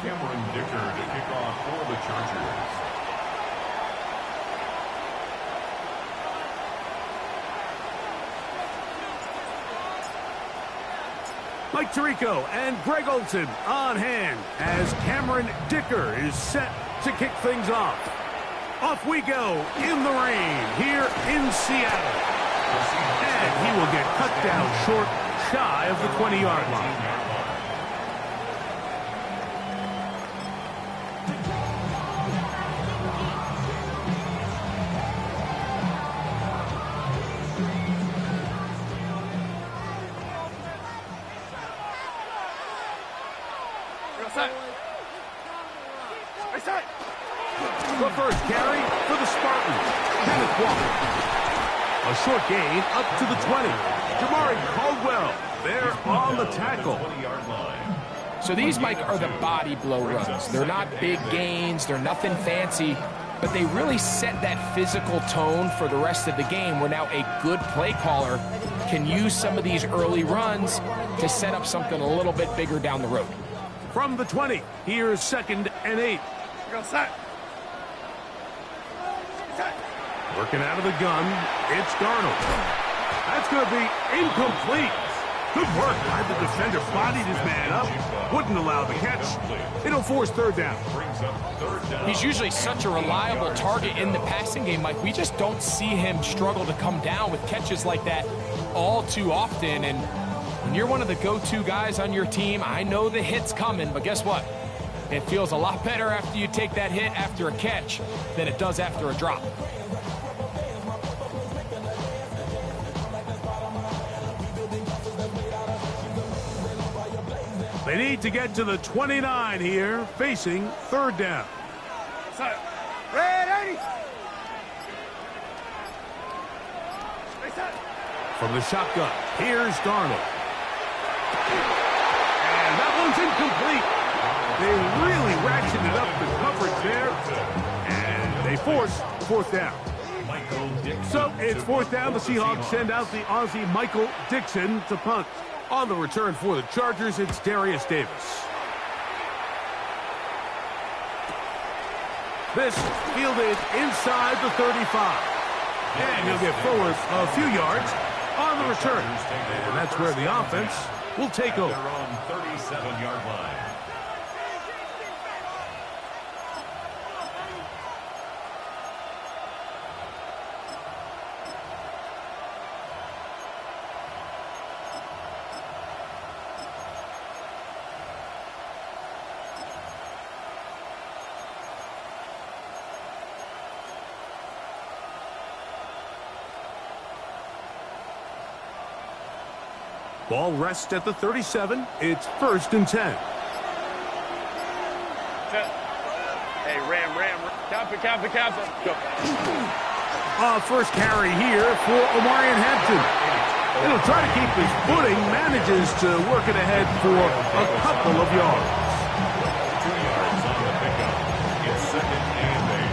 Cameron Dicker to kick off for the Chargers. Mike Tirico and Greg Olson on hand as Cameron Dicker is set to kick things off. Off we go in the rain here in Seattle. And he will get cut down short, shy of the 20-yard line. The first carry for the Spartans. Kenneth Walker. A short gain up to the 20. Jamari Caldwell there on the tackle. So these, Mike, are the body blow runs. They're not big gains. They're nothing fancy. But they really set that physical tone for the rest of the game where now a good play caller can use some of these early runs to set up something a little bit bigger down the road. From the 20, here's 2nd and 8. Working out of the gun, it's Darnold. That's going to be incomplete. Good work by the defender. Bodied his man up. Wouldn't allow the catch. It'll force 3rd down. He's usually such a reliable target in the passing game, Mike. We just don't see him struggle to come down with catches like that all too often. And when you're one of the go-to guys on your team, I know the hit's coming, but guess what? It feels a lot better after you take that hit after a catch than it does after a drop. They need to get to the 29 here, facing 3rd down. From the shotgun, here's Darnold. And that one's incomplete. They really ratcheted up the coverage there, and they force 4th down. So it's 4th down. The Seahawks send out the Aussie Michael Dixon to punt. On the return for the Chargers, it's Darius Davis. This fielded inside the 35. And he'll get forward a few yards on the return. And that's where the offense will take over. Their own 37-yard line. Ball rests at the 37. It's 1st and 10. Hey, Ram. Count it. Go. First carry here for Omarion Hampton. He'll try to keep his footing, manages to work it ahead for a couple of yards. 2 yards on the pickup. It's 2nd and 8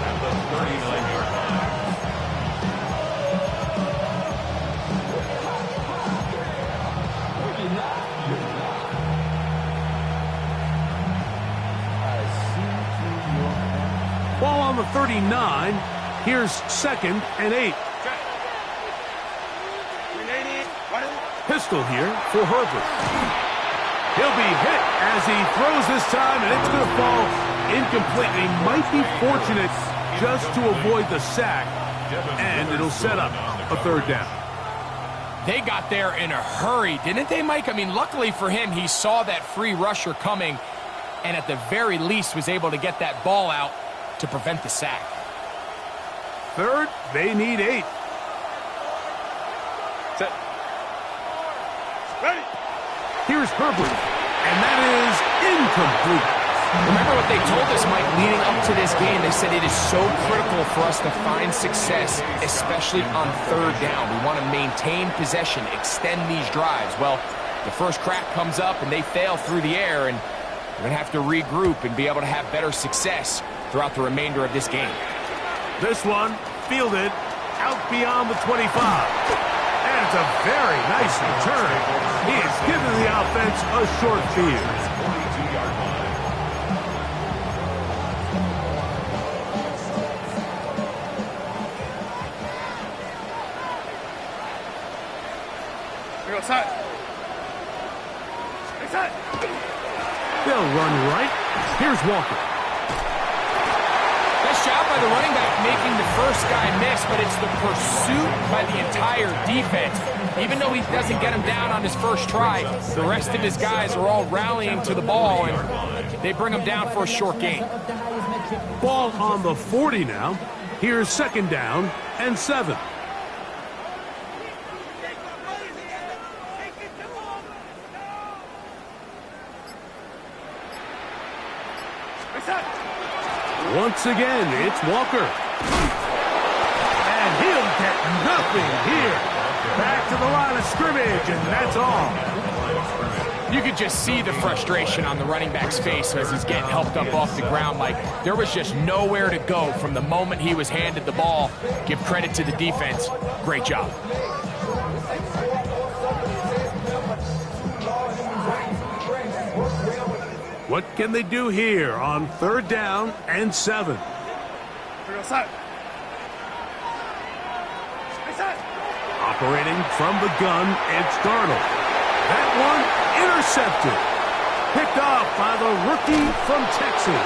at the 39-yard line. Ball on the 39. Here's 2nd and 8. Pistol here for Herbert. He'll be hit as he throws this time, and it's going to fall incomplete. He might be fortunate just to avoid the sack, and it'll set up a 3rd down. They got there in a hurry, didn't they, Mike? I mean, luckily for him, he saw that free rusher coming and at the very least was able to get that ball out to prevent the sack. 3rd, they need 8. Set. Ready. Here's Herbert, and that is incomplete. Remember what they told us, Mike, leading up to this game? They said it is so critical for us to find success, especially on 3rd down. We want to maintain possession, extend these drives. Well, the first crack comes up, and they fail through the air, and we're going to have to regroup and be able to have better success throughout the remainder of this game. This one fielded out beyond the 25. And it's a very nice return. He has given the offense a short field. Outside. Outside. They'll run right. Here's Walker. Nice job by the running back making the first guy miss, but it's the pursuit by the entire defense. Even though he doesn't get him down on his first try, the rest of his guys are all rallying to the ball, and they bring him down for a short gain. Ball on the 40 now. Here's second down and 7. Once again, it's Walker. And he'll get nothing here. Back to the line of scrimmage, and that's all. You could just see the frustration on the running back's face as he's getting helped up off the ground. Like, there was just nowhere to go from the moment he was handed the ball. Give credit to the defense. Great job. What can they do here on third down and 7? Operating from the gun, it's Darnold. That one intercepted. Picked off by the rookie from Texas.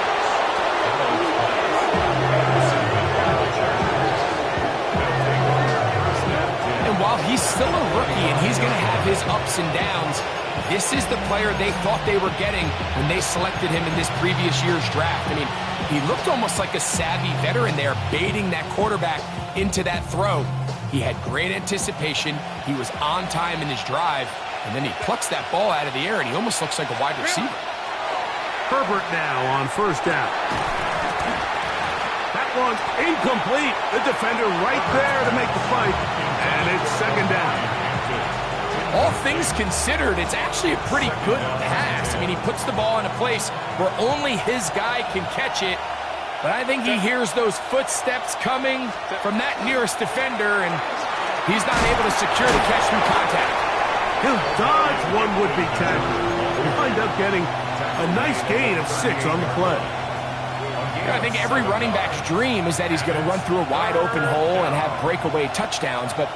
And while he's still a rookie and he's going to have his ups and downs, this is the player they thought they were getting when they selected him in this previous year's draft. I mean, he looked almost like a savvy veteran there, baiting that quarterback into that throw. He had great anticipation. He was on time in his drive, and then he plucks that ball out of the air, and he almost looks like a wide receiver. Herbert now on first down. That one's incomplete. The defender right there to make the fight, and it's second down. All things considered, it's actually a pretty good pass. I mean, he puts the ball in a place where only his guy can catch it. But I think he hears those footsteps coming from that nearest defender, and he's not able to secure the catch through contact. He'll dodge one would-be tackle. He'll wind up getting a nice gain of 6 on the play. I think every running back's dream is that he's going to run through a wide-open hole and have breakaway touchdowns, but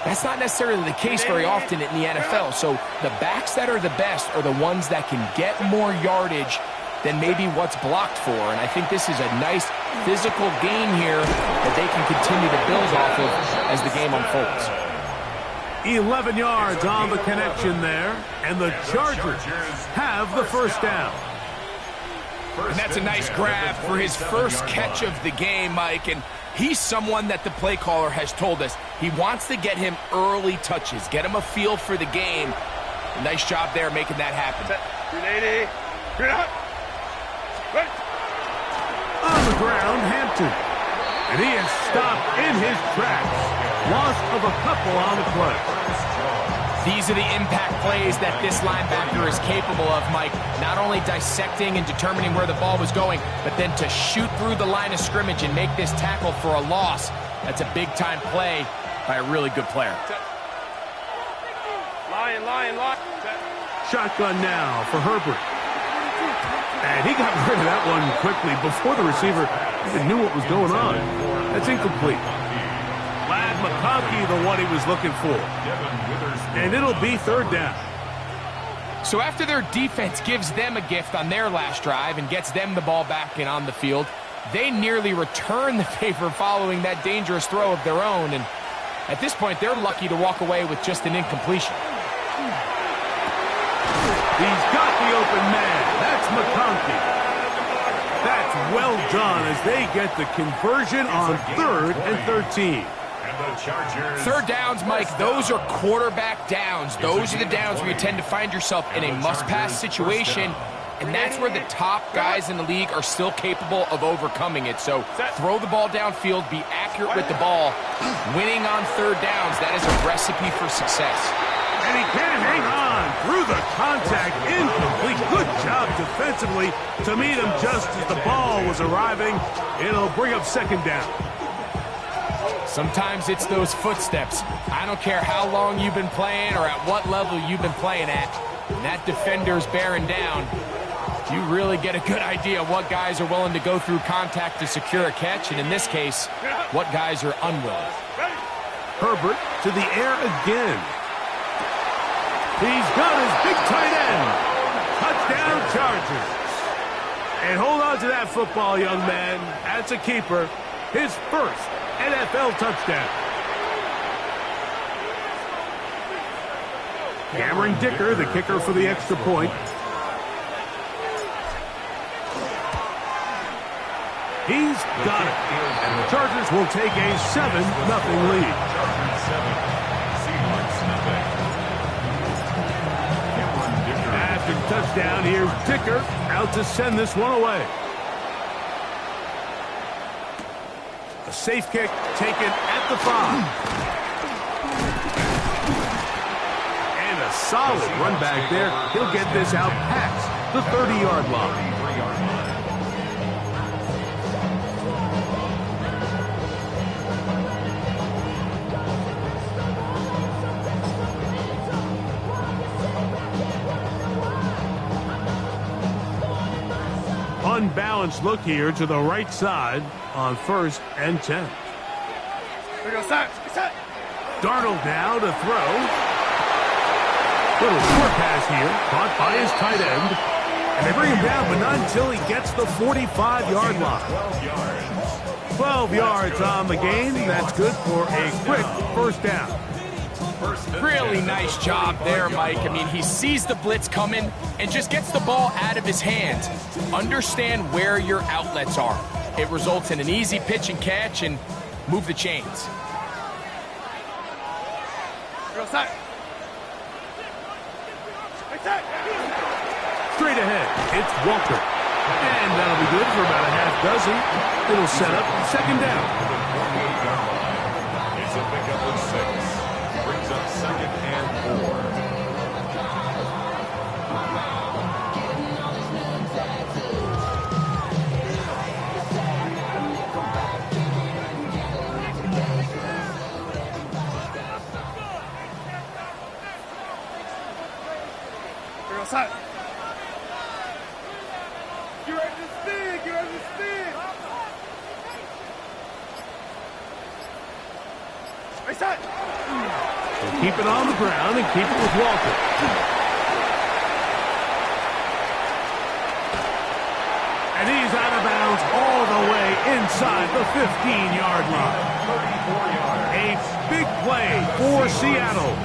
that's not necessarily the case very often in the NFL. So the backs that are the best are the ones that can get more yardage than maybe what's blocked for. And I think this is a nice physical gain here that they can continue to build off of as the game unfolds. 11 yards on the connection there, and the Chargers have the first down. And that's a nice grab for his first catch of the game, Mike. And he's someone that the play caller has told us he wants to get him early touches, get him a feel for the game. A nice job there making that happen. On the ground, Hampton. And he is stopped in his tracks. Loss of a couple on the play. These are the impact plays that this linebacker is capable of, Mike. Not only dissecting and determining where the ball was going, but then to shoot through the line of scrimmage and make this tackle for a loss. That's a big-time play by a really good player. Lion. Shotgun now for Herbert. And he got rid of that one quickly before the receiver even knew what was going on. That's incomplete. Lad McConkey, the one he was looking for. And it'll be third down. So after their defense gives them a gift on their last drive and gets them the ball back and on the field, they nearly return the favor following that dangerous throw of their own. And at this point, they're lucky to walk away with just an incompletion. He's got the open man. That's McConkey. That's well done as they get the conversion on 3rd and 13. Third downs, Mike, those are quarterback downs. Those are the downs where you tend to find yourself in a must-pass situation, and that's where the top guys in the league are still capable of overcoming it. So throw the ball downfield, be accurate with the ball. Winning on third downs, that is a recipe for success. And he can't hang on through the contact. Incomplete. Good job defensively to meet him just as the ball was arriving. It'll bring up second down. Sometimes it's those footsteps. I don't care how long you've been playing or at what level you've been playing at. When that defender's bearing down, you really get a good idea of what guys are willing to go through contact to secure a catch, and in this case, what guys are unwilling. Herbert to the air again. He's got his big tight end. Touchdown Chargers. And hold on to that football, young man. That's a keeper. His first NFL touchdown. Cameron Dicker, the kicker for the extra point. He's got it. And the Chargers will take a 7-0 lead. Chargers 7, Seahawks nothing. Cameron Dicker. After the touchdown, here's Dicker out to send this one away. A safe kick taken at the 5. And a solid run back there. He'll get this out past the 30-yard line. 33-yard line. Unbalanced look here to the right side on 1st and 10. Here we go, set. Darnold now to throw. Little short pass here, caught by his tight end. And they bring him down, but not until he gets the 45-yard line. 12 yards. 12 yards on the gain. That's good for a quick first down. Really nice job there, Mike. I mean, he sees the blitz coming and just gets the ball out of his hands. Understand where your outlets are. It results in an easy pitch and catch and move the chains. Straight ahead, it's Walker. And that'll be good for about a half dozen. It'll set up second down. It's a pickup of 6. Brings up 2nd and 4. Set. Get ready to spin. Get ready to spin. Set. We'll keep it on the ground and keep it with Walker. And he's out of bounds all the way inside the 15-yard line. 34 yards. A big play for Seattle.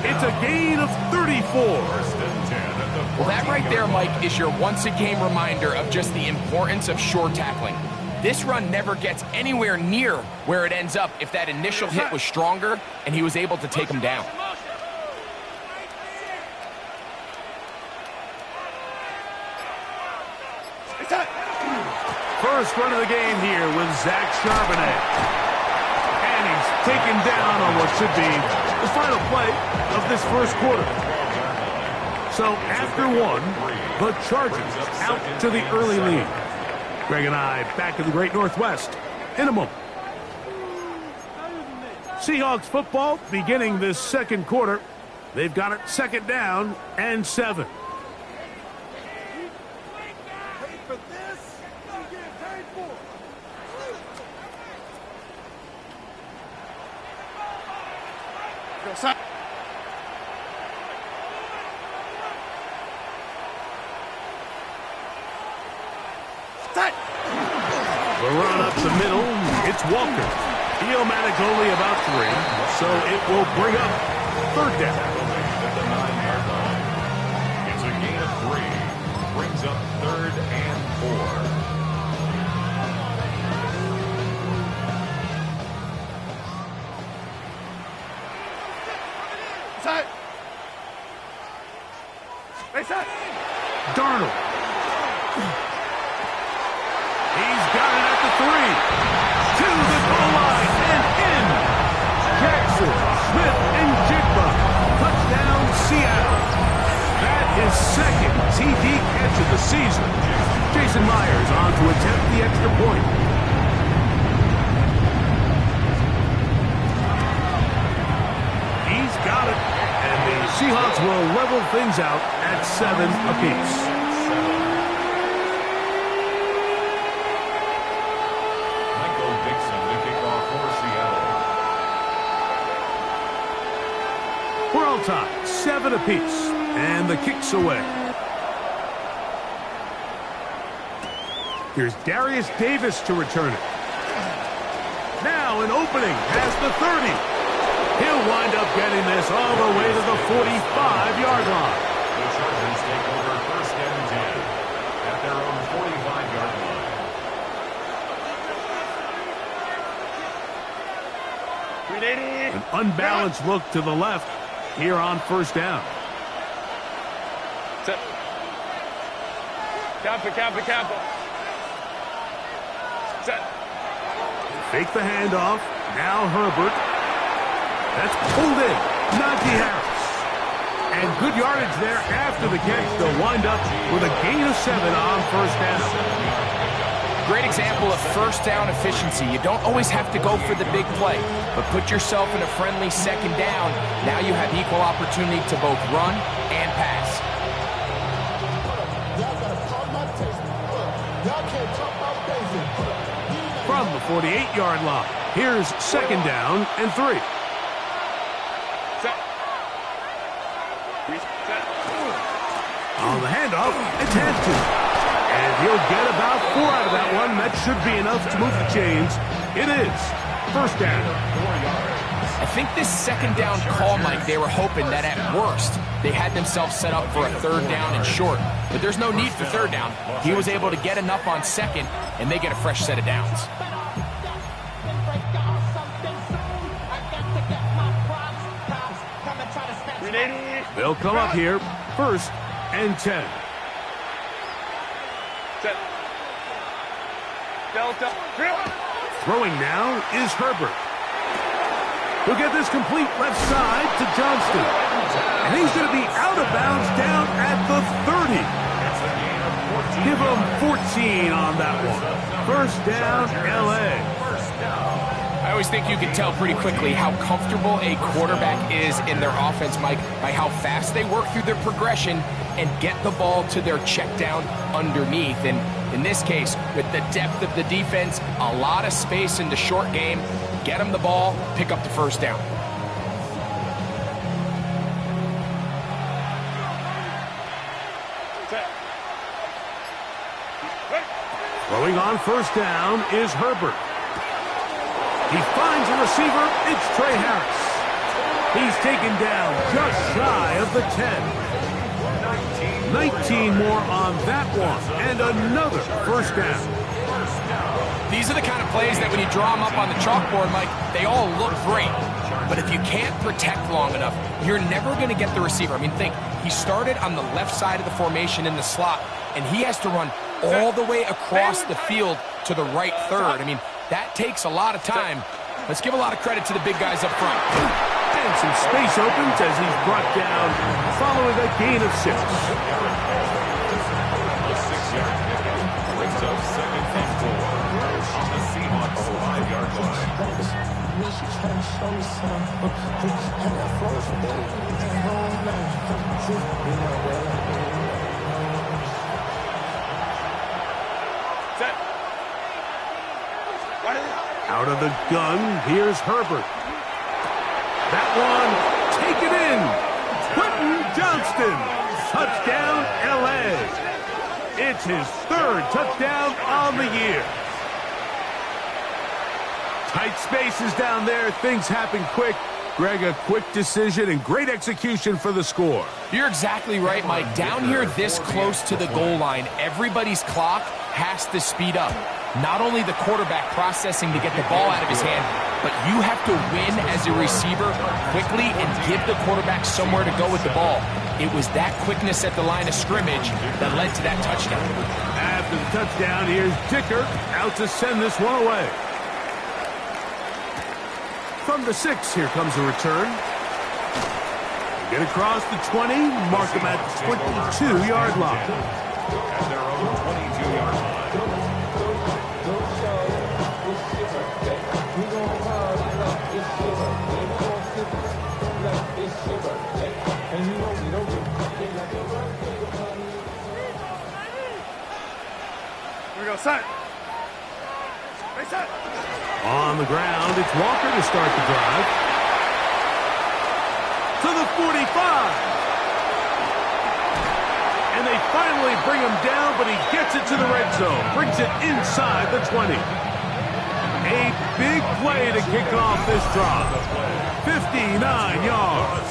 It's a gain of 34. 1st and 10 at the Well, that right there, Mike, is your once-a-game reminder of just the importance of short tackling. This run never gets anywhere near where it ends up if that initial hit was stronger and he was able to take him down. First run of the game here with Zach Charbonnet. And he's taken down on what should be the final play of this first quarter. So after one, the Chargers out to the early lead. Greg and I back in the Great Northwest in a moment. Seahawks football beginning this second quarter. They've got it 2nd down and 7. Set. The run up the middle, it's Walker. Iomatic only about 3, so it will bring up 3rd down. at the 9-yard line. It's a gain of 3. Brings up 3rd and 4. Set. Set. Darnold. He's got it at the 3. To the goal line and in. Jackson, Smith, and Jigba. Touchdown, Seattle. That is 2nd TD catch of the season. Jason Myers on to attempt the extra point. He's got it. And the Seahawks will level things out at 7 apiece. We're all tied. 7 apiece, and the kick's away. Here's Darius Davis to return it. Now an opening past the 30. He'll wind up getting this all the way to the 45-yard line. The Chargers take over 1st and 10 at their own 45-yard line. An unbalanced look to the left here on 1st down. Set. Campo. Set. Fake the handoff. Now Herbert. That's pulled in. Najee Harris. And good yardage there after the catch. They'll wind up with a gain of 7 on 1st down. Great example of 1st down efficiency. You don't always have to go for the big play, but put yourself in a friendly 2nd down. Now you have equal opportunity to both run and pass. From the 48-yard line, here's 2nd down and 3. Set. Set. On the handoff, it's Hampton. And he'll get about 4 out of that one. That should be enough to move the chains. It is 1st down. I think this 2nd down call, Mike, they were hoping that at worst they had themselves set up for a 3rd down and short. But there's no need for 3rd down. He was able to get enough on 2nd, and they get a fresh set of downs. They'll come up here, 1st and 10. Set. Delta. Drill. Throwing now is Herbert. He'll get this complete left side to Johnston. And he's going to be out of bounds down at the 30. Give him 14 on that one. 1st down, L.A. I always think you can tell pretty quickly how comfortable a quarterback is in their offense, Mike, by how fast they work through their progression and get the ball to their check down underneath. And in this case, with the depth of the defense, a lot of space in the short game, get them the ball, pick up the 1st down. Set. Throwing on 1st down is Herbert. He finds a receiver. It's Trey Harris. He's taken down just shy of the 10. 19 more on that one. And another 1st down. These are the kind of plays that when you draw them up on the chalkboard, Mike, they all look great. But if you can't protect long enough, you're never going to get the receiver. I mean, think, he started on the left side of the formation in the slot, and he has to run all the way across the field to the right 3rd. I mean, that takes a lot of time. Let's give a lot of credit to the big guys up front. And some space opens as he's brought down following a gain of 6. A 6-yard pickup brings up 2nd and 4 on the Seahawks 5-yard line. Set. Out of the gun, here's Herbert. That one, taken in. Quentin Johnston. Touchdown, L.A. It's his 3rd touchdown on the year. Tight spaces down there. Things happen quick. Greg, a quick decision and great execution for the score. You're exactly right, Mike. Down here this close to the goal line, everybody's clock has to speed up. Not only the quarterback processing to get the ball out of his hand, but you have to win as a receiver quickly and give the quarterback somewhere to go with the ball. It was that quickness at the line of scrimmage that led to that touchdown. After the touchdown, here's Dicker out to send this one away. From the 6, here comes a return. Get across the 20, mark him at the 22-yard line. At their own 22-yard line. Here we go, set. Hey, set. On the ground, it's Walker to start the drive. to the 45. And they finally bring him down, but he gets it to the red zone. Brings it inside the 20. A big play to kick off this drive. 59 yards.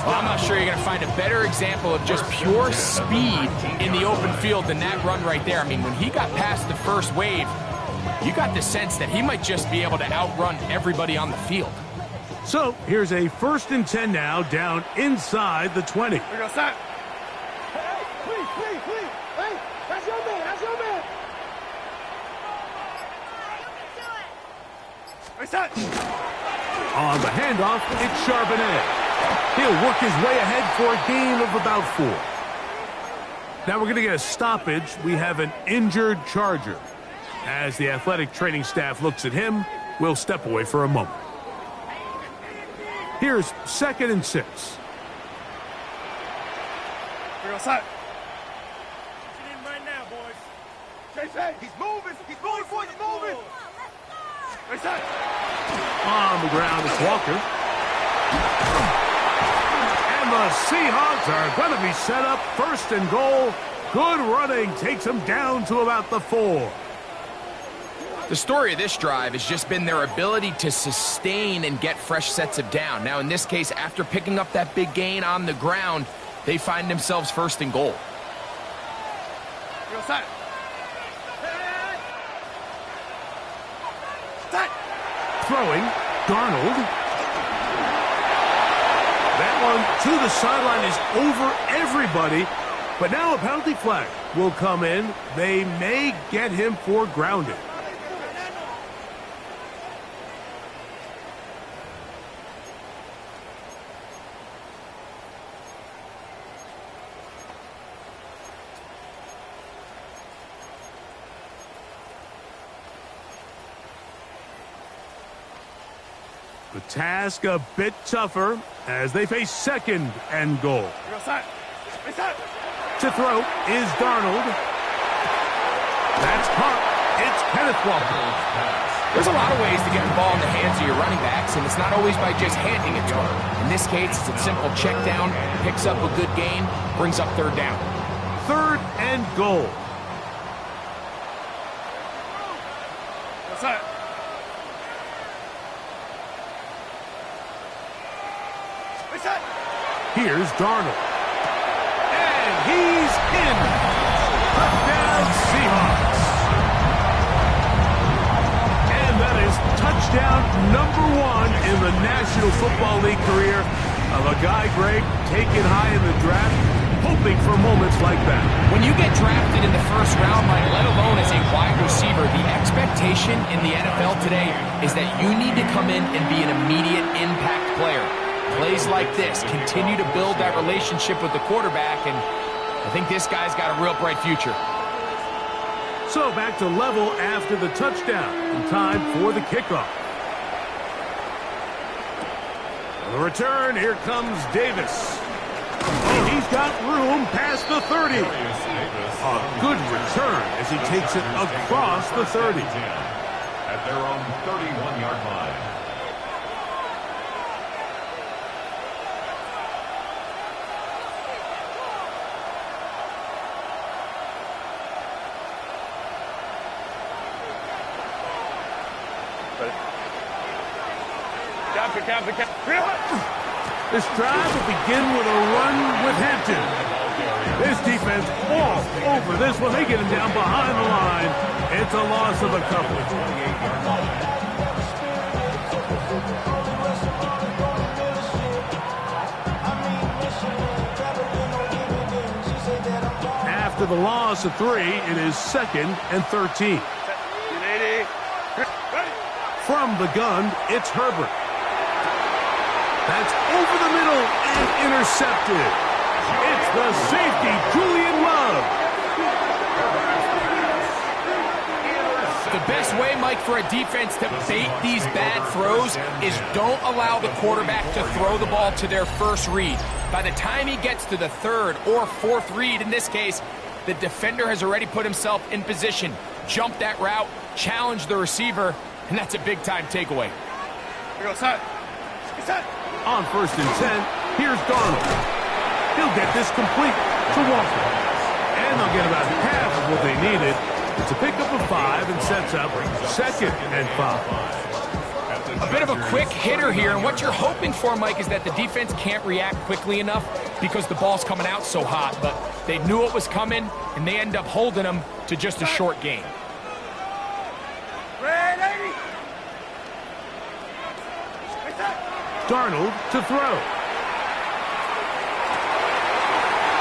Well, I'm not sure you're going to find a better example of just pure speed in the open field than that run right there. I mean, when he got past the first wave, you got the sense that he might just be able to outrun everybody on the field. So here's a 1st and 10 now, down inside the 20. We go, set. Hey, please. Hey, that's your man. Hey, set. On the handoff, it's Charbonnet. He'll work his way ahead for a gain of about 4. Now we're going to get a stoppage. We have an injured Charger. As the athletic training staff looks at him, we'll step away for a moment. Here's 2nd and 6. We go, set. Get in right now, boys. Chase, he's moving, boys, he's moving. Hey, set. On the ground, it's Walker. And the Seahawks are going to be set up 1st and goal. Good running takes them down to about the 4. The story of this drive has just been their ability to sustain and get fresh sets of down. Now, in this case, after picking up that big gain on the ground, they find themselves 1st and goal. Go, set. Set. Throwing, Darnold. That one to the sideline is over everybody. But now a penalty flag will come in. They may get him for grounding. The task a bit tougher as they face 2nd and goal. Go, set. Hey, set. To throw is Darnold. That's caught. It's Kenneth Walker. There's a lot of ways to get the ball in the hands of your running backs, and it's not always by just handing it to them. In this case, it's a simple check down, picks up a good gain, brings up 3rd down. 3rd and goal. Go, set. Hey, set. Here's Darnold. And he's in. Touchdown Seahawks. And that is touchdown number 1 in the National Football League career of a guy, Greg, taken high in the draft, hoping for moments like that. When you get drafted in the 1st round, Mike, let alone as a wide receiver, the expectation in the NFL today is that you need to come in and be an immediate impact player. Plays like this continue to build that relationship with the quarterback, and I think this guy's got a real bright future. So back to level after the touchdown, and time for the kickoff. On the return, here comes Davis. Oh, he's got room past the 30. A good return as he takes it across the 30. At their own 31-yard line. This drive will begin with a run with Hampton. This defense all over this one. They get him down behind the line. It's a loss of a couple. After the loss of 3, it is 2nd and 13. From the gun, it's Herbert. That's over the middle and intercepted. It's the safety, Julian Love. The best way, Mike, for a defense to bait these bad throws is don't allow the quarterback to throw the ball to their 1st read. By the time he gets to the 3rd or 4th read, in this case, the defender has already put himself in position, jumped that route, challenged the receiver, and that's a big-time takeaway. We go, set. Set. On 1st and 10, here's Darnold. He'll get this complete to Walker. And they'll get about half of what they needed. It's a pickup of 5 and sets up 2nd and 5. A bit of a quick hitter here, and what you're hoping for, Mike, is that the defense can't react quickly enough because the ball's coming out so hot, but they knew it was coming, and they end up holding them to just a short gain. Darnold to throw.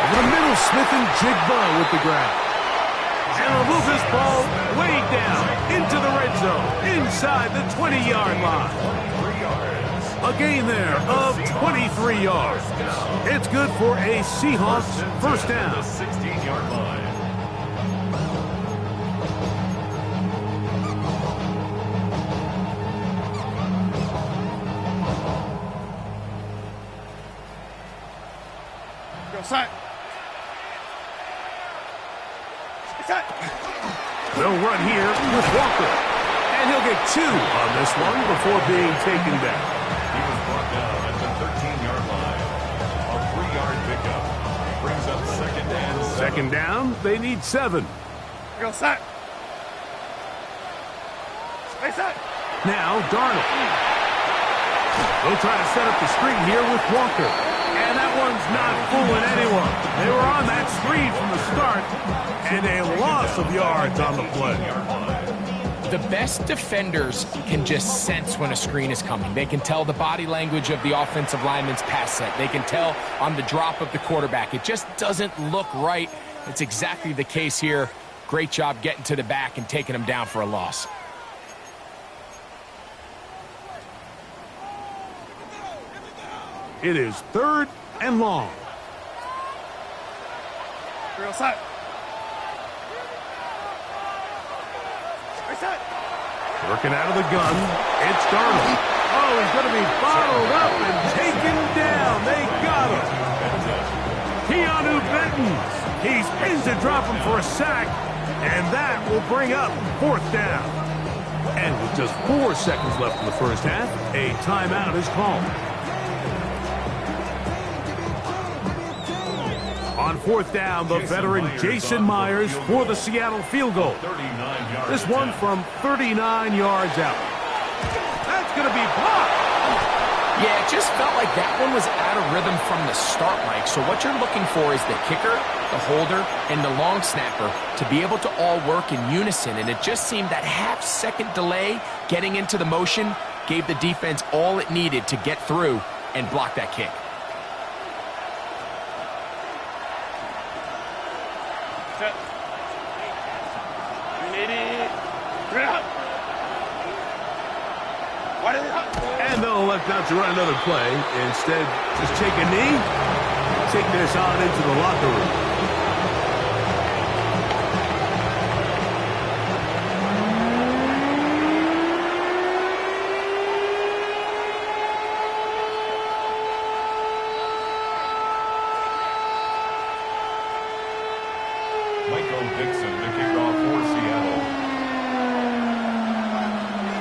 Over the middle, Smith and Jigba with the grab. And they'll move this ball way down into the red zone, inside the 20-yard line. A gain there of 23 yards. It's good for a Seahawks first down. 16-yard line. Go side. They'll run here with Walker. And he'll get 2 on this one before being taken down. He was brought down at the 13-yard line. A 3-yard pickup. Brings up 2nd and 7. 2nd down, they need 7. Go side. Stay side. Now Darnold. They'll try to set up the screen here with Walker. And that one's not fooling anyone. They were on that screen from the start, and a loss of yards on the play. The best defenders can just sense when a screen is coming. They can tell the body language of the offensive lineman's pass set. They can tell on the drop of the quarterback. It just doesn't look right. It's exactly the case here. Great job getting to the back and taking him down for a loss. It is 3rd and long. Real side. Right side. Working out of the gun, it's Darnold. Oh, he's going to be bottled up and taken down. They got him. Keanu Benton. He's pinned to drop him for a sack, and that will bring up 4th down. And with just 4 seconds left in the first half, a timeout is called. On 4th down, the veteran Jason Myers for the Seattle field goal. This one from 39 yards out. That's going to be blocked. Yeah, it just felt like that one was out of rhythm from the start, Mike. So what you're looking for is the kicker, the holder, and the long snapper to be able to all work in unison. And it just seemed that half-second delay getting into the motion gave the defense all it needed to get through and block that kick. And they'll elect not to run another play. Instead, just take a knee, take this on into the locker room.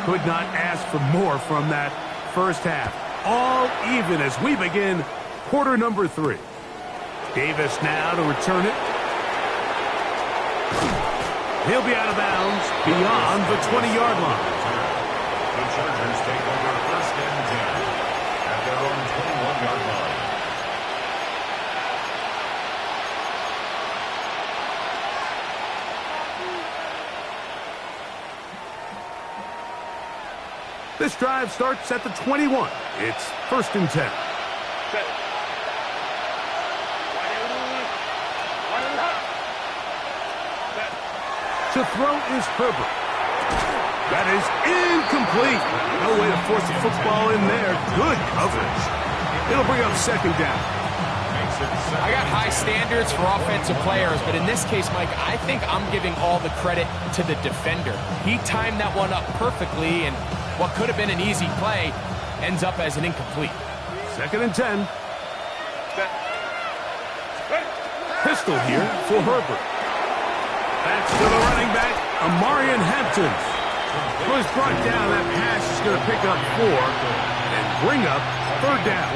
Could not ask for more from that first half. All even as we begin quarter number 3. Davis now to return it. He'll be out of bounds beyond the 20-yard line. The Chargers take over 1st and 10 at their own 21-yard line. This drive starts at the 21. It's 1st and 10. To throw is Herbert. That is incomplete. No way to force the football in there. Good coverage. It'll bring up 2nd down. I got high standards for offensive players, but in this case, Mike, I think I'm giving all the credit to the defender. He timed that one up perfectly, and what could have been an easy play ends up as an incomplete. 2nd and 10. Pistol here for Herbert. That's to the running back, Amarian Hampton. Was brought down. That pass is going to pick up 4 and bring up third down.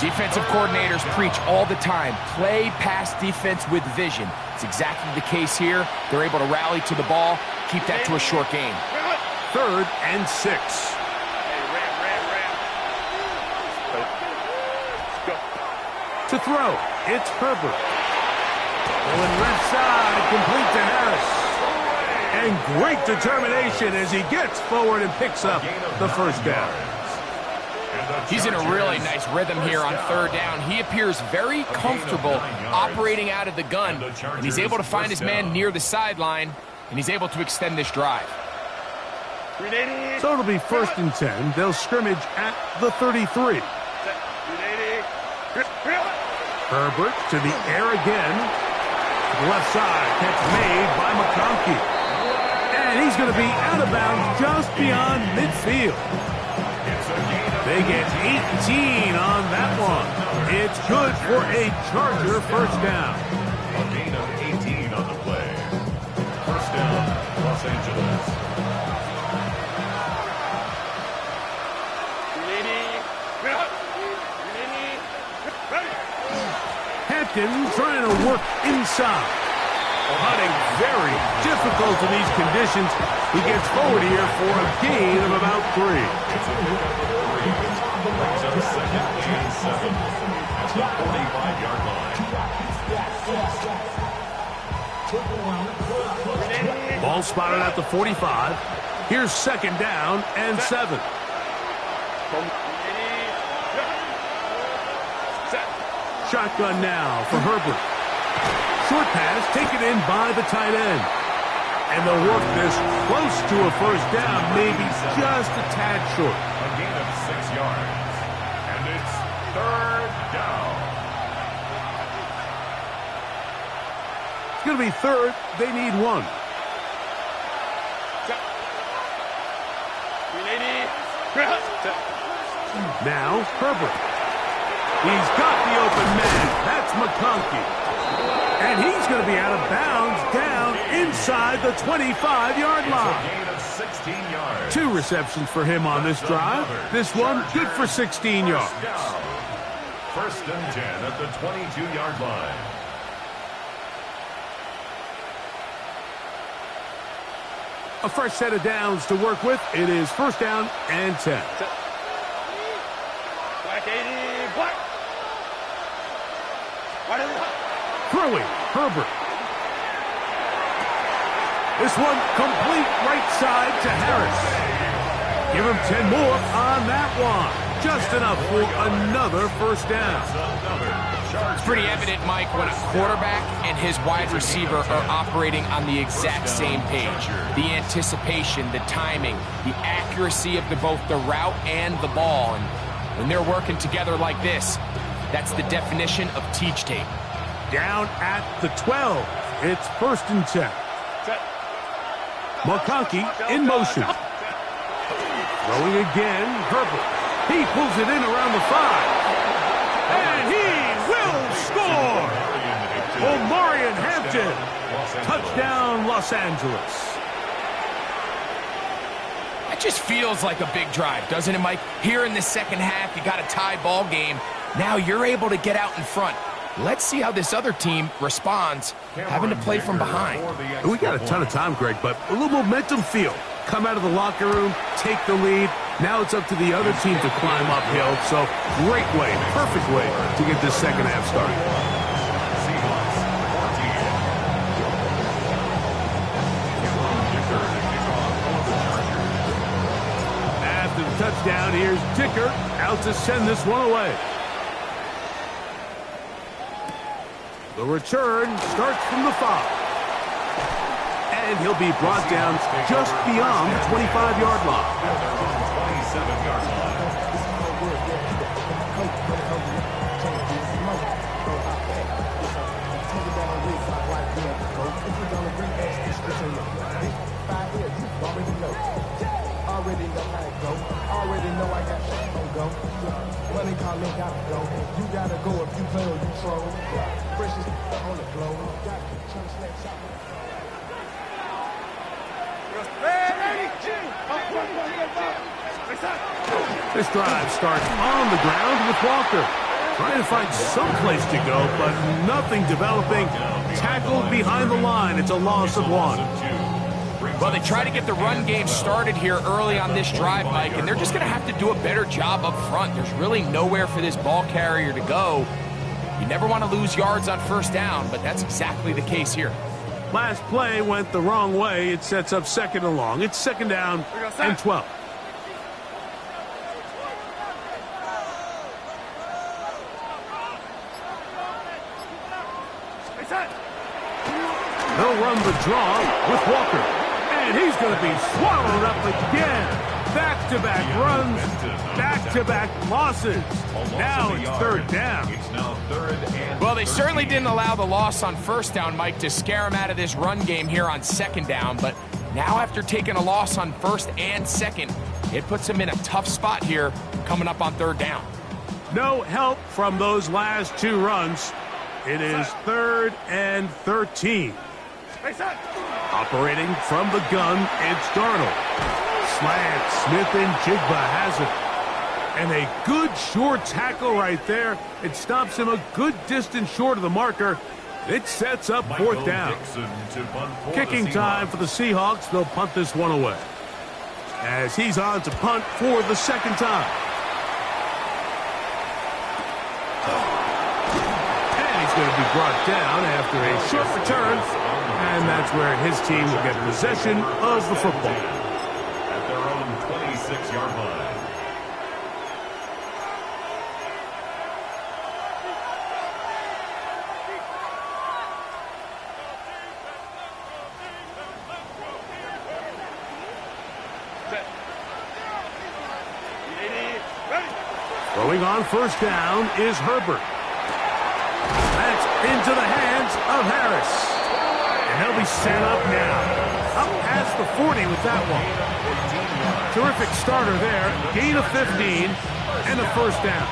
Defensive coordinators preach all the time, play pass defense with vision. It's exactly the case here. They're able to rally to the ball, keep that to a short gain. 3rd and 6. To throw, it's Herbert. Going left side, complete to Harris. And great determination as he gets forward and picks up the first down. He's in a really nice rhythm here on 3rd down. He appears very comfortable operating out of the gun, and he's able to find his man near the sideline, and he's able to extend this drive. So it'll be 1st and 10. They'll scrimmage at the 33. Herbert to the air again. To the left side, catch made by McConkey. And he's going to be out of bounds just beyond midfield. They get 18 on that one. It's good for a Charger first down. A gain of 18 on the play. First down, Los Angeles. Hampton trying to work inside. Hunting very difficult in these conditions. He gets forward here for a gain of about 3. It's a pick up of 3. Brings up 2nd and 7 at the 45-yard line. Ball spotted at the 45. Here's 2nd down and 7. Shotgun now for Herbert. Short pass taken in by the tight end. And they'll work this close to a first down, maybe just a tad short. A gain of 6 yards. And it's 3rd down. It's going to be 3rd. They need 1. Now Herbert. He's got the open man. That's McConkey. And he's going to be out of bounds down inside the 25-yard line. A gain of 16 yards. 2 receptions for him on this drive. This one good for 16 yards. First and 10 at the 22-yard line. A fresh set of downs to work with. It is 1st down and 10. Throwing, Herbert. This one complete right side to Harris. Give him 10 more on that one. Just enough for another first down. It's pretty evident, Mike, when a quarterback and his wide receiver are operating on the exact same page. The anticipation, the timing, the accuracy of both the route and the ball. And when they're working together like this, that's the definition of teach tape. Down at the 12. It's 1st and 10. McConkey in motion. Throwing again, Herbert. He pulls it in around the 5. And he will score! Omarion Hampton. Touchdown, Los Angeles. That just feels like a big drive, doesn't it, Mike? Here in the second half, you got a tie ball game. Now you're able to get out in front. Let's see how this other team responds, having to play from behind. We got a ton of time, Greg, but a little momentum feel. Come out of the locker room, take the lead. Now it's up to the other team to climb uphill. So great way, perfect way to get this second half started. After the touchdown, here's Dicker out to send this one away. The return starts from the 5. And he'll be brought down just beyond the 25-yard line. 27-yard line. Already know how it go. Already know I got shit on go. Money calling, gotta go. You gotta go if you play or you troll. Precious on the floor. Got trying to snap shot. Hey, This drive starts on the ground with Walker. Trying to find some place to go, but nothing developing. Tackled behind the line. It's a loss of 1. Well, they try to get the run game started here early on this drive, Mike, and they're just going to have to do a better job up front. There's really nowhere for this ball carrier to go. You never want to lose yards on first down, but that's exactly the case here. Last play went the wrong way. It sets up 2nd and long. It's 2nd down and 12. They'll run the draw with Walker. And he's going to be swallowed up again. Back-to-back runs, back-to-back losses. Now it's 3rd down. Well, they certainly didn't allow the loss on first down, Mike, to scare him out of this run game here on 2nd down. But now after taking a loss on 1st and 2nd, it puts him in a tough spot here coming up on 3rd down. No help from those last 2 runs. It is 3rd and 13. Operating from the gun, it's Darnold. Slant, Smith and Jigba has it. And a good short tackle right there. It stops him a good distance short of the marker. It sets up 4th down. Kicking time for the Seahawks. They'll punt this one away. As he's on to punt for the 2nd time. And he's going to be brought down after a short return. And that's where his team will get possession of the football. At their own 26-yard line. Throwing on 1st down is Herbert. That's into the hands of Harris. And they'll be set up now. Up past the 40 with that one. Terrific starter there. Gain of 15 and a 1st down.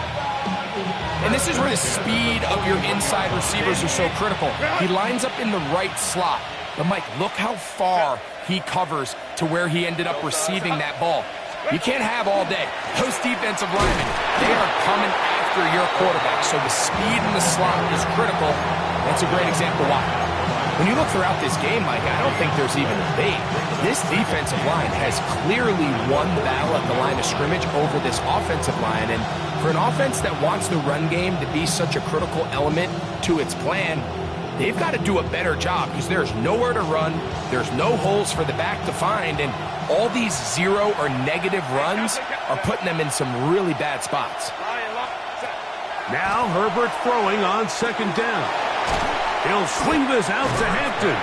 And this is where the speed of your inside receivers are so critical. He lines up in the right slot. But, Mike, look how far he covers to where he ended up receiving that ball. You can't have all day. Those defensive linemen, they are coming after your quarterback. So the speed in the slot is critical. That's a great example why. When you look throughout this game, Mike, I don't think there's even a debate. This defensive line has clearly won the battle at the line of scrimmage over this offensive line. And for an offense that wants the run game to be such a critical element to its plan, they've got to do a better job because there's nowhere to run. There's no holes for the back to find. And all these 0 or negative runs are putting them in some really bad spots. Now Herbert throwing on 2nd down. He'll swing this out to Hampton.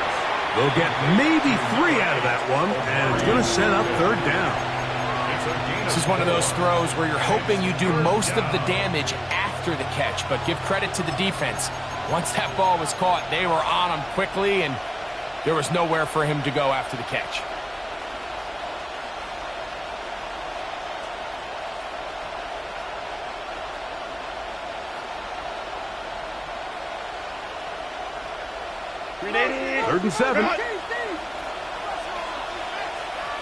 They'll get maybe 3 out of that one, and it's going to set up 3rd down. This is one of those throws where you're hoping you do most of the damage after the catch, but give credit to the defense. Once that ball was caught, they were on him quickly, and there was nowhere for him to go after the catch. Third and 7.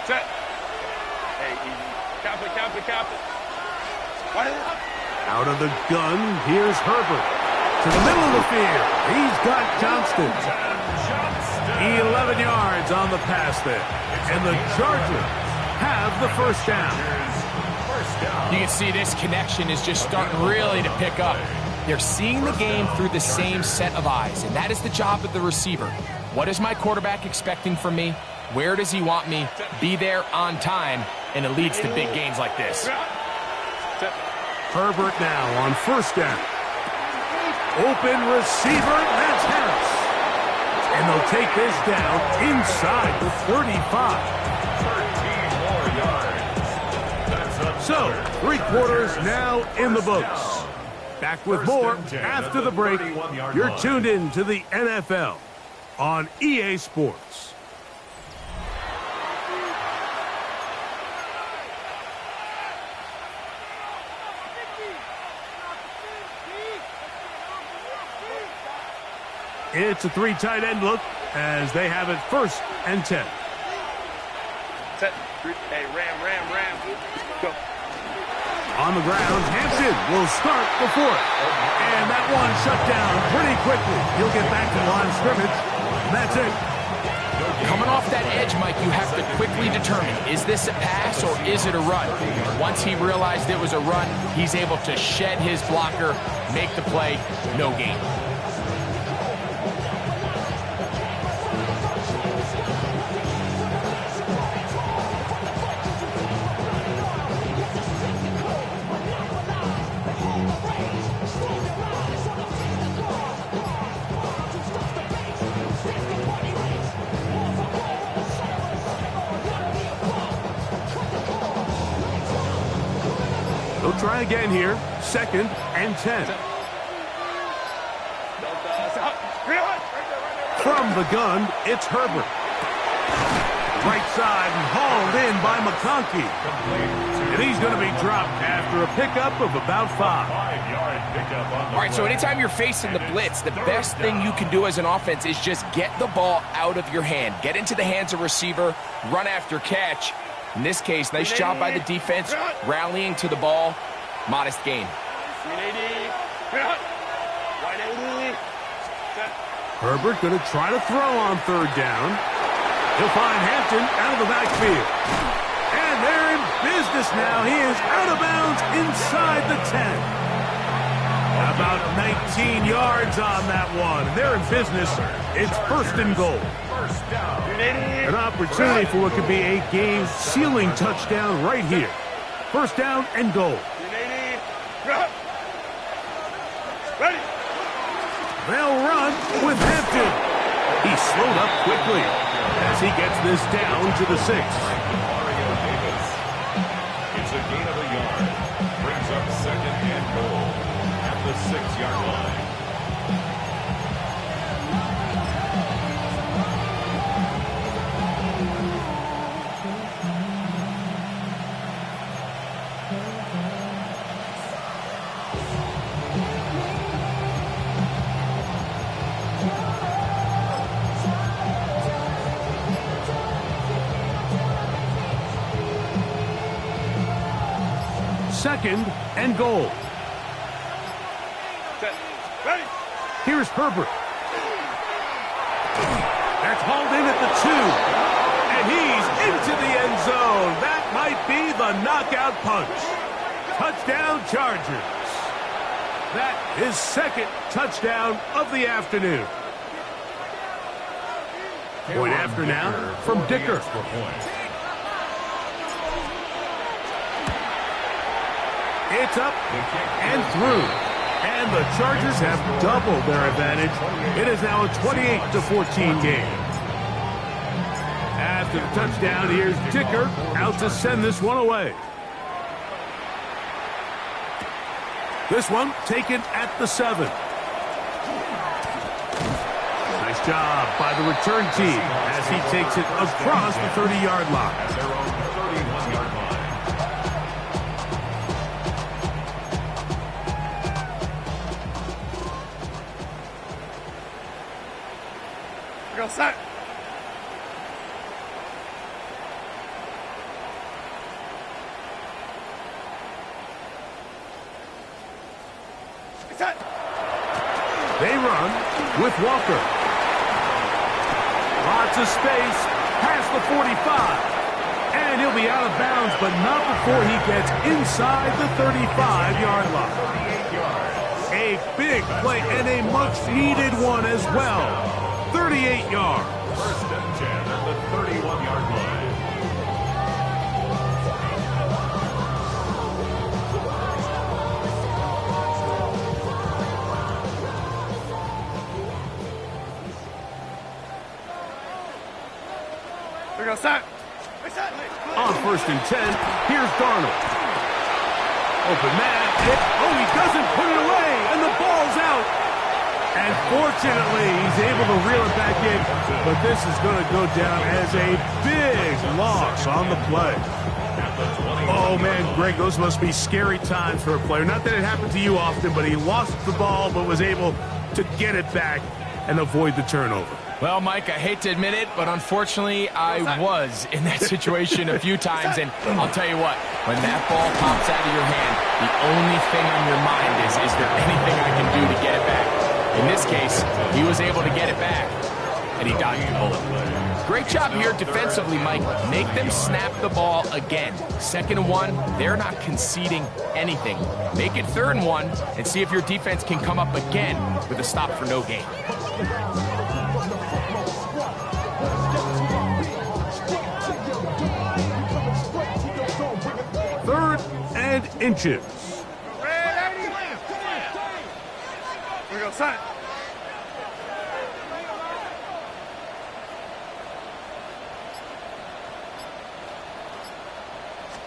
Set. Hey, easy. Cap it. Out of the gun, here's Herbert. To the middle of the field. He's got Johnston. 11 yards on the pass there. And the Chargers have the 1st down. You can see this connection is just starting really to pick up. They're seeing the game through the same set of eyes, and that is the job of the receiver. What is my quarterback expecting from me? Where does he want me? Be there on time, and it leads to big gains like this. Herbert now on 1st down. Open receiver, that's Harris. And they'll take this down inside the 35. 13 more yards. So, 3 quarters now in the books. Back with more after the break. You're tuned in to the NFL on EA Sports. It's a 3 tight end look as they have it 1st and 10. Set. Hey, ram. Go. On the ground, Hampton will start the fourth. And that one shut down pretty quickly. He'll get back to the line of scrimmage. That's it. Coming off that edge, Mike, you have to quickly determine, is this a pass or is it a run? Once he realized it was a run, he's able to shed his blocker, make the play, no gain. They'll try again here. 2nd and 10. From the gun, it's Herbert. Right side and hauled in by McConkey. And he's going to be dropped after a pickup of about 5. 5-yard pickup on the All right, so play. anytime you're facing the blitz, the best thing you can do as an offense is just get the ball out of your hand. Get into the hands of receiver, run after catch. In this case, nice job by the defense, rallying to the ball. Modest gain. Herbert going to try to throw on 3rd down. He'll find Hampton out of the backfield. And they're in business now. He is out of bounds inside the 10. About 19 yards on that one. They're in business. It's 1st and goal. First down. An opportunity for what could be a game-sealing touchdown right here. 1st down and goal. Ready. They'll run with Hampton. He slowed up quickly as he gets this down to the 6. Mario Davis. It's a gain of a yard. Brings up 2nd and goal at the 6-yard line. Second and goal. Ready. Here's Herbert. That's hauled in at the 2. And he's into the end zone. That might be the knockout punch. Touchdown Chargers. That is 2nd touchdown of the afternoon. Point after now from Dicker. For point. It's up and through. And the Chargers have doubled their advantage. It is now a 28-14 game. After the touchdown, here's Dicker out to send this one away. This one taken at the 7. Nice job by the return team as he takes it across the 30-yard line. At their own 31-yard line. Go set. Set. They run with Walker. Lots of space past the 45. And he'll be out of bounds, but not before he gets inside the 35-yard line. 38 yards. A big play and a much-needed one as well. 38 yards. 1st and 10 at the 31-yard line. We go set. On 1st and 10, here's Darnold. Open man. Oh, he doesn't put it away, and the ball's out. And fortunately, he's able to reel it back in, but this is going to go down as a big loss on the play. Oh, man, Greg, those must be scary times for a player. Not that it happened to you often, but he lost the ball but was able to get it back and avoid the turnover. Well, Mike, I hate to admit it, but unfortunately, I was in that situation a few times, and I'll tell you what, when that ball pops out of your hand, the only thing on your mind is there anything I can do to get it back? In this case, he was able to get it back, and he dodged the bullet. Great job here defensively, Mike. Make them snap the ball again. 2nd and 1, they're not conceding anything. Make it 3rd and 1, and see if your defense can come up again with a stop for no gain. 3rd and inches. Here we go, son.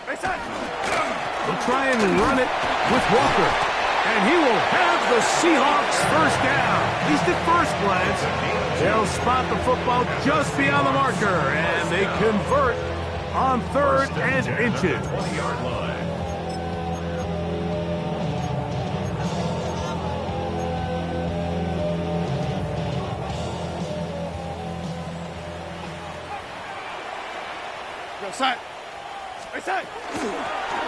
Hey, son. They'll try and run it with Walker. And he will have the Seahawks first down. At least at first glance. They'll spot the football just beyond the marker. And they convert on 3rd and inches. 20-yard line. Go, son. Hey, son.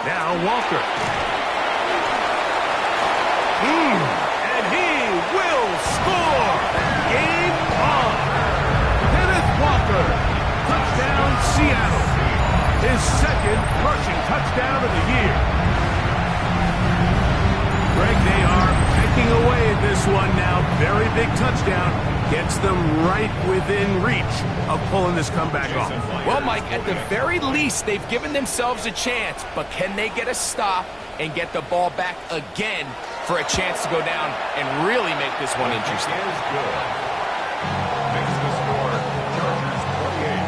Now Walker. And he will score. Game on. Kenneth Walker. Touchdown, Seattle. His 2nd rushing touchdown of the year. Greg, they are pecking away at this one now. Very big touchdown. Gets them right within reach of pulling this comeback off. Well, Mike, at the very least, they've given themselves a chance, but can they get a stop and get the ball back again for a chance to go down and really make this one interesting? Is good. Makes the score. Chargers 28.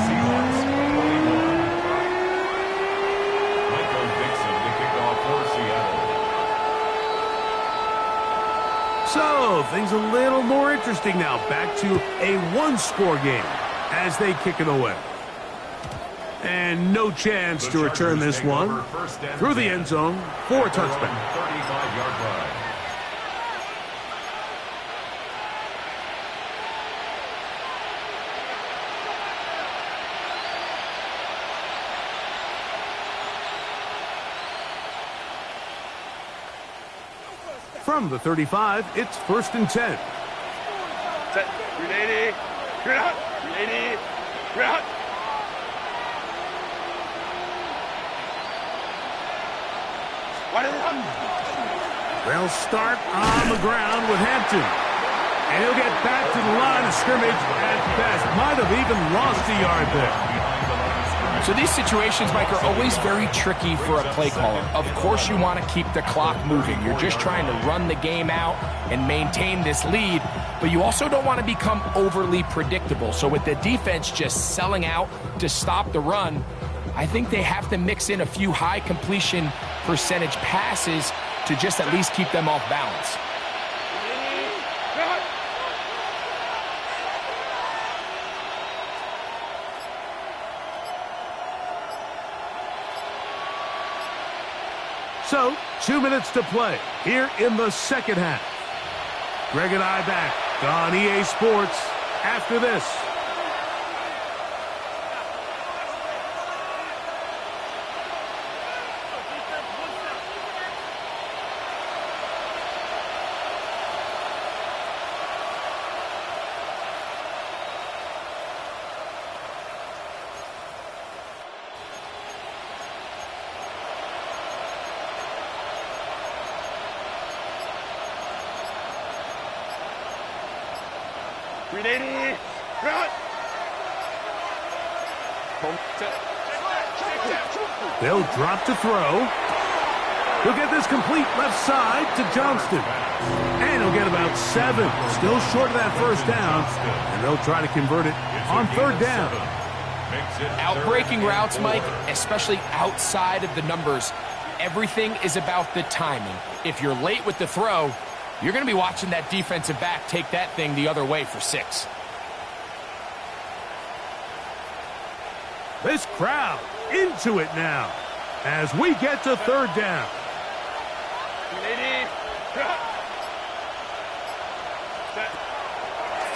Seahawks 21. Michael Dixon to kick off for Seattle. So, things a little more interesting now. Back to a one-score game as they kick it away. And no chance to return this one through the end zone for a touchback. 35-yard line. From the 35, it's 1st and 10. Set. 380. You're out. 380. You're out. Why did it happen? They'll start on the ground with Hampton. And he'll get back to the line of scrimmage at best. Might have even lost a yard there. So these situations, Mike, are always very tricky for a play caller. Of course you want to keep the clock moving. You're just trying to run the game out and maintain this lead, but you also don't want to become overly predictable. So with the defense just selling out to stop the run, I think they have to mix in a few high completion percentage passes to just at least keep them off balance. So, 2 minutes to play here in the 2nd half. Greg and I back on EA Sports after this. They'll drop to throw. He'll get this complete left side to Johnston. And he'll get about 7. Still short of that first down. And they'll try to convert it on 3rd down. Outbreaking routes, Mike, especially outside of the numbers, everything is about the timing. If you're late with the throw, you're going to be watching that defensive back take that thing the other way for 6. This crowd into it now as we get to 3rd down.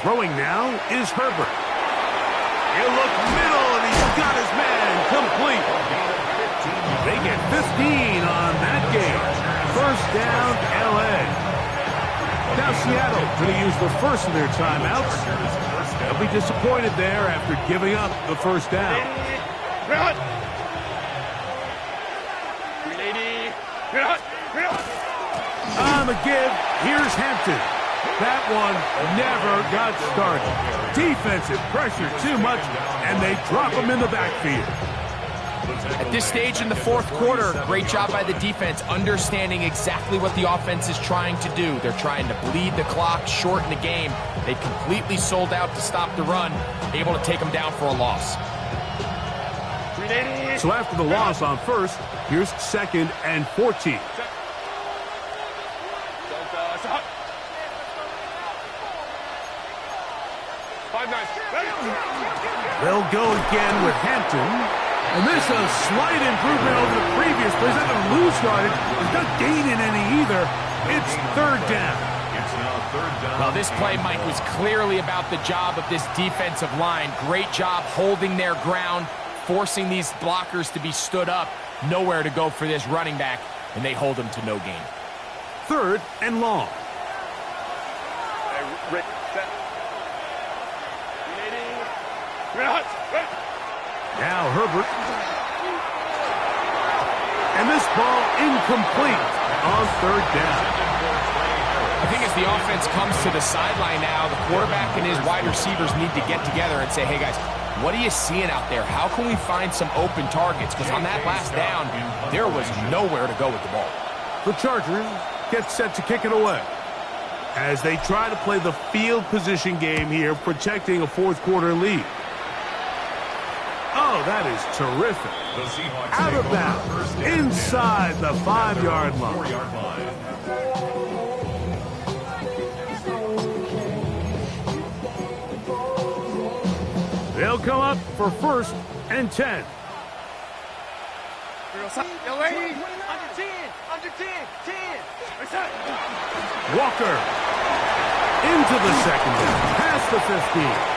Throwing now is Herbert. He'll look middle, and he's got his man complete. They get 15 on that game. First down, L.A. Now Seattle going to use the first of their timeouts. They'll be disappointed there after giving up the first down. On the give, here's Hampton. That one never got started. Defensive pressure too much, and they drop him in the backfield. At this stage in the fourth quarter, great job by the defense, understanding exactly what the offense is trying to do. They're trying to bleed the clock, shorten the game. They completely sold out to stop the run, able to take them down for a loss. So after the loss on first, here's 2nd and 14. They'll go again with Hampton. And this is a slight improvement over the previous play. He's not going to lose yardage. He's not gaining any either. It's 3rd down. It's now 3rd down. Well, this play, Mike, was clearly about the job of this defensive line. Great job holding their ground, forcing these blockers to be stood up. Nowhere to go for this running back, and they hold him to no gain. 3rd and long. Now Herbert. And this ball incomplete on 3rd down. I think as the offense comes to the sideline now, the quarterback and his wide receivers need to get together and say, hey, guys, what are you seeing out there? How can we find some open targets? Because on that last down, there was nowhere to go with the ball. The Chargers get set to kick it away as they try to play the field position game here, protecting a fourth quarter lead. Oh, that is terrific. Out of bounds, inside the 5-yard line. They'll come up for 1st and 10. Walker into the 2nd down, past the 15.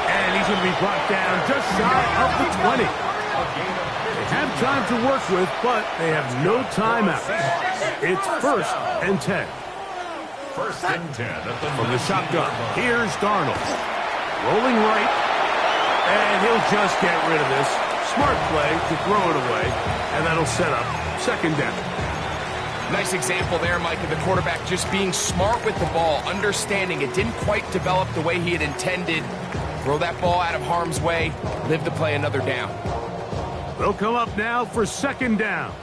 And he's going to be brought down just shy of the 20. They have time to work with, but they have no timeouts. It's 1st and 10. 1st and 10 from the shotgun. Here's Darnold. Rolling right. And he'll just get rid of this. Smart play to throw it away. And that'll set up 2nd down. Nice example there, Mike, of the quarterback just being smart with the ball, understanding it didn't quite develop the way he had intended. Throw that ball out of harm's way, live to play another down. They'll come up now for 2nd down.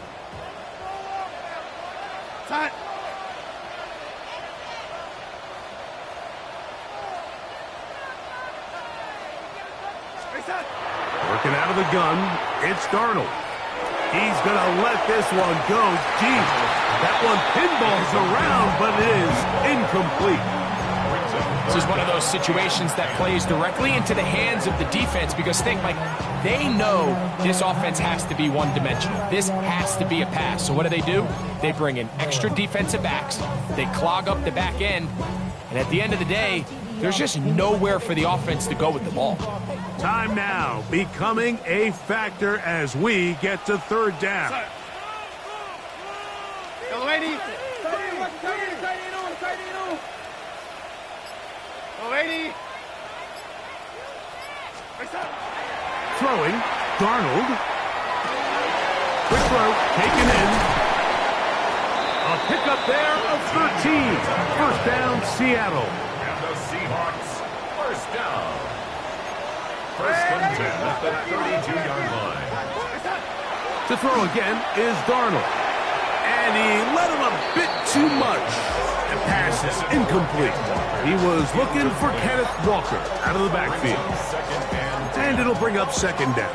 Working out of the gun, it's Darnold. He's going to let this one go deep. That one pinballs around, but it is incomplete. This is one of those situations that plays directly into the hands of the defense because think, Mike, they know this offense has to be one-dimensional. This has to be a pass. So what do? They bring in extra defensive backs. They clog up the back end. And at the end of the day, there's just nowhere for the offense to go with the ball. Time now becoming a factor as we get to 3rd down. Throwing, Darnold. Quick throw, taken in. A pickup there of 13. 1st down, Seattle. And the Seahawks, 1st down. 1st and 10 at the 32-yard line. To throw again is Darnold. And he let him a bit too much. The pass is incomplete. He was looking for Kenneth Walker out of the backfield. And it'll bring up 2nd down.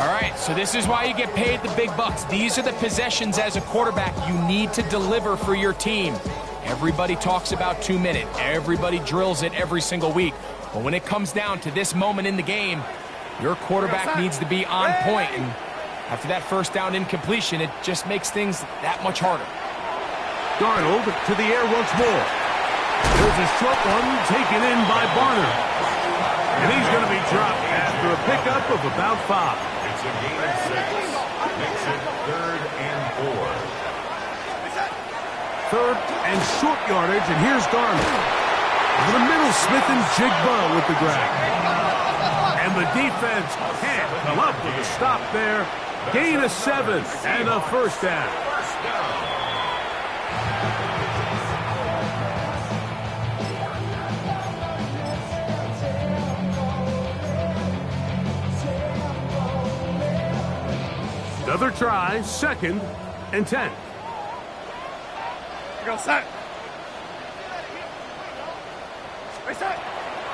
All right, so this is why you get paid the big bucks. These are the possessions as a quarterback you need to deliver for your team. Everybody talks about 2-minute. Everybody drills it every single week. But when it comes down to this moment in the game, your quarterback needs to be on point. And after that 1st down incompletion, it just makes things that much harder. Darnold to the air once more. He'll Here's a short one taken in by Barner. And he's going to be dropped after a pickup of about 5. It's a gain of 6. Makes it 3rd and 4. 3rd and short yardage, and here's Darnold. Over the middle, Smith and Jigba with the grab. And the defense can't come up with a stop there. Gain of 7 and a first down. Another try, 2nd and 10. Go set.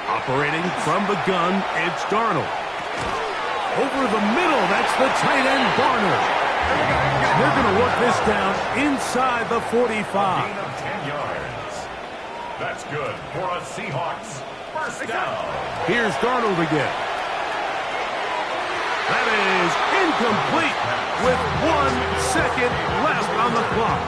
Operating from the gun, it's Darnold. Over the middle, that's the tight end, Barner. They're going to work this down inside the 45. Gain of 10 yards. That's good for a Seahawks first down. Here's Darnold again. That is incomplete with 1 second left on the clock.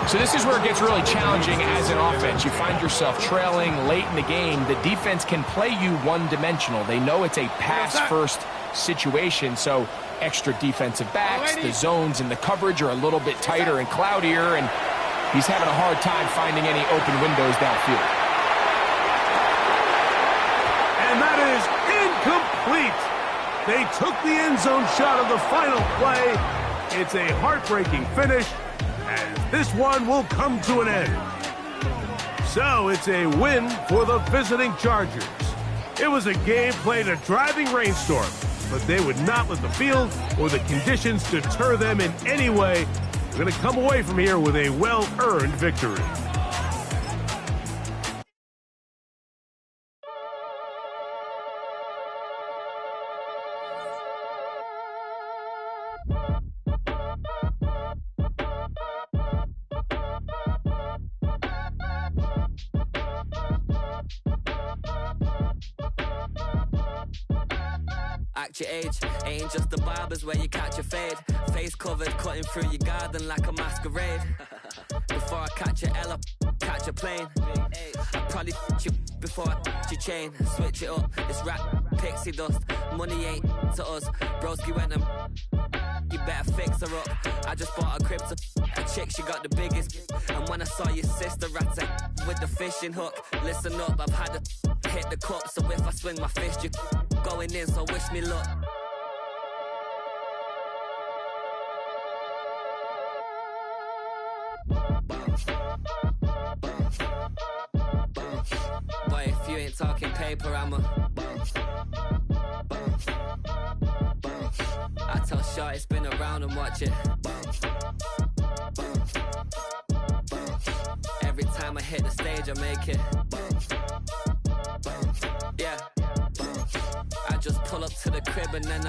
So this is where it gets really challenging as an offense. You find yourself trailing late in the game. The defense can play you one-dimensional. They know it's a pass-first situation, so extra defensive backs, the zones and the coverage are a little bit tighter and cloudier, and he's having a hard time finding any open windows downfield. And that is incomplete. They took the end zone shot of the final play. It's a heartbreaking finish, and this one will come to an end. So it's a win for the visiting Chargers. It was a game played in a driving rainstorm, but they would not let the field or the conditions deter them in any way. They're going to come away from here with a well-earned victory. Act your age, ain't just the barbers where you catch a fade. Face covered, cutting through your garden like a masquerade. Before I catch a L up, catch a plane. I probably you before I your chain. Switch it up, it's rap, pixie dust. Money ain't to us, broski went and you better fix her up. I just bought a crib to a chick, she got the biggest. And when I saw your sister rat with the fishing hook, listen up, I've had to hit the cup. So if I swing my fist, you going in, so wish me luck. Boy, if you ain't talking paper, I'm a I tell Shorty spin around and watch it. Every time I hit the stage, I make it. Yeah. I just pull up to the crib and then I